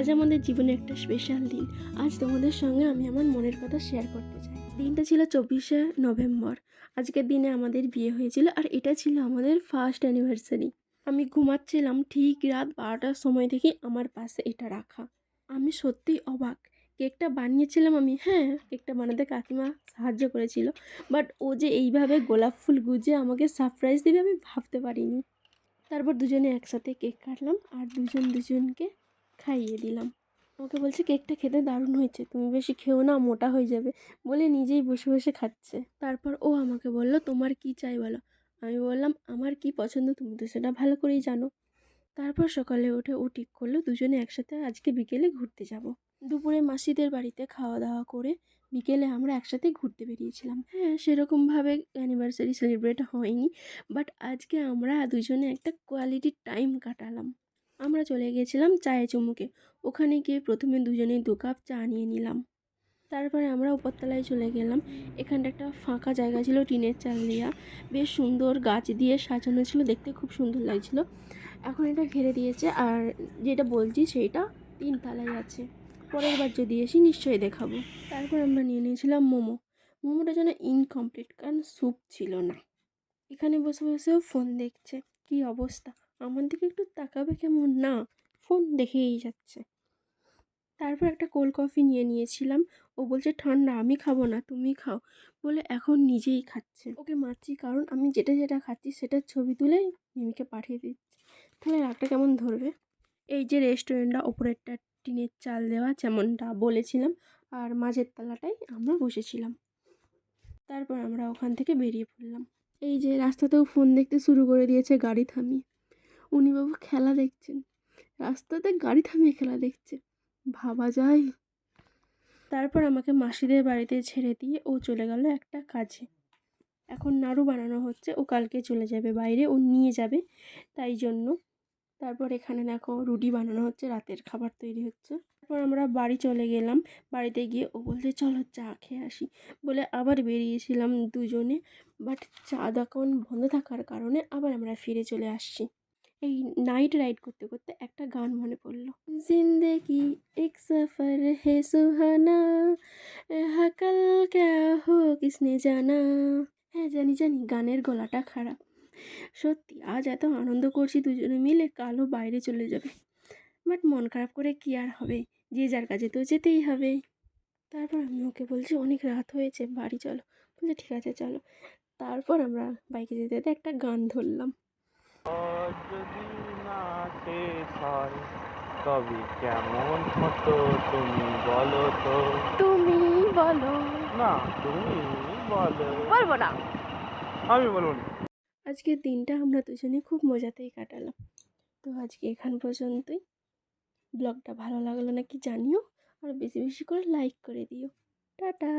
আজ আমাদের জীবনে একটা স্পেশাল দিন। আজ তোমাদের সঙ্গে আমি আমার মনের কথা শেয়ার করতে চাই। দিনটা ছিল 24শে নভেম্বর। আজকের দিনে আমাদের বিয়ে হয়েছিল আর এটা ছিল আমাদের ফার্স্ট অ্যানিভার্সারি। আমি ঘুমাচ্ছিলাম, ঠিক রাত 12টার সময় থেকে আমার পাশে এটা রাখা। আমি সত্যিই অবাক। কেকটা বানিয়েছিলাম আমি, হ্যাঁ কেকটা বানাতে কাকিমা সাহায্য করেছিল, বাট ও যে এইভাবে গোলাপ ফুল গুজে আমাকে সারপ্রাইজ দেবে আমি ভাবতে পারিনি। তারপর দুজনে একসাথে কেক কাটলাম আর দুজনকে খাইয়ে দিলাম। ওকে বলছে কেকটা খেতে দারুণ হয়েছে, তুমি বেশি খেও না, মোটা হয়ে যাবে, বলে নিজেই বসে বসে খাচ্ছে। তারপর ও আমাকে বলল তোমার কি চাই বলো। আমি বললাম আমার কি পছন্দ তুমি তো সেটা ভালো করেই জানো। তারপর সকালে উঠে ও ঠিক করলো দুজনে একসাথে আজকে বিকেলে ঘুরতে যাব। দুপুরে মাসিদের বাড়িতে খাওয়া দাওয়া করে বিকেলে আমরা একসাথে ঘুরতে বেরিয়েছিলাম। হ্যাঁ, সেরকমভাবে অ্যানিভার্সারি সেলিব্রেট হয়নি, বাট আজকে আমরা দুজনে একটা কোয়ালিটি টাইম কাটালাম। আমরা চলে গিয়েছিলাম চায়ে চুমুকে। ওখানে গিয়ে প্রথমে দুজনেই 2 কাপ চা নিয়ে নিলাম। তারপরে আমরা উপরতলায় চলে গেলাম। এখানটা একটা ফাঁকা জায়গা ছিল, টিনের চাল দেওয়া, বেশ সুন্দর গাছ দিয়ে সাজানো ছিল, দেখতে খুব সুন্দর লাগছিল। এখন এটা ঘিরে দিয়েছে আর যেটা বলছি সেইটা 3 তলায় আছে। পরের বার যদি এসি নিশ্চয়ই দেখাবো। তারপর আমরা নিয়ে নিয়েছিলাম মোমো। মোমোটা যেন ইনকমপ্লিট, কারণ স্যুপ ছিল না। এখানে বসে বসেও ফোন দেখছে। কি অবস্থা, আমার দিকে একটু তাকাবে কেমন না, ফোন দেখেই যাচ্ছে। তারপর একটা কোল্ড কফি নিয়ে নিয়েছিলাম। ও বলছে ঠান্ডা, আমি খাবো না তুমি খাও, বলে এখন নিজেই খাচ্ছে। ওকে মারছি কারণ আমি যেটা যেটা খাচ্ছি সেটার ছবি তুলে মিমিকে পাঠিয়ে দিচ্ছি, তাহলে রাগটা কেমন ধরবে। এই যে রেস্টুরেন্টটা, ওপরেরটা টিনের চাল দেওয়া যেমনটা বলেছিলাম, আর মাঝের তলাটাই আমরা বসেছিলাম। তারপর আমরা ওখান থেকে বেরিয়ে পড়লাম। এই যে রাস্তাতেও ফোন দেখতে শুরু করে দিয়েছে গাড়ি থামিয়ে। উনি বাবু খেলা দেখছেন, রাস্তাতে গাড়ি থামিয়ে খেলা দেখছে, ভাবা যায়। তারপর আমাকে মাসিদের বাড়িতে ছেড়ে দিয়ে ও চলে গেল একটা কাজে। এখন নাড়ু বানানো হচ্ছে, ও কালকে চলে যাবে বাইরে, ও নিয়ে যাবে, তাই জন্য। তারপর এখানে দেখো রুটি বানানো হচ্ছে, রাতের খাবার তৈরি হচ্ছে। তারপর আমরা বাড়ি চলে গেলাম। বাড়িতে গিয়ে ও বলতে চলো চা খেয়ে আসি, বলে আবার বেরিয়েছিলাম দুজনে, বাট চা দোকান বন্ধ থাকার কারণে আবার আমরা ফিরে চলে আসছি। এই নাইট রাইড করতে করতে একটা গান মনে পড়লো, জিন্দেগি এক সফর হে সুহানা, হাকাল ক্যা হো কিসনে জানা। হ্যাঁ জানি জানি গানের গলাটা খারাপ। সত্যি আজ এত আনন্দ করছি দুজনে মিলে, কালও বাইরে চলে যাবে, বাট মন খারাপ করে কি আর হবে, যে যার কাজে তো যেতেই হবে। তারপর আমি ওকে বলছি অনেক রাত হয়েছে বাড়ি চলো, বলছে ঠিক আছে চলো। তারপর আমরা বাইকে যেতে যেতে একটা গান ধরলাম। যদি না শেষ হয় তবে কেমন হতো তুমি বলো তো। তুমি বলো। না, তুমি বলো। বলবো না। আমি বলবো না। আজকের দিনটা আমরা দুজনে খুব মজাতেই কাটালাম। তো আজকে এখান পর্যন্তই। ব্লগটা ভালো লাগলো নাকি জানিও, আর বেশি বেশি করে লাইক করে দিও। টাটা।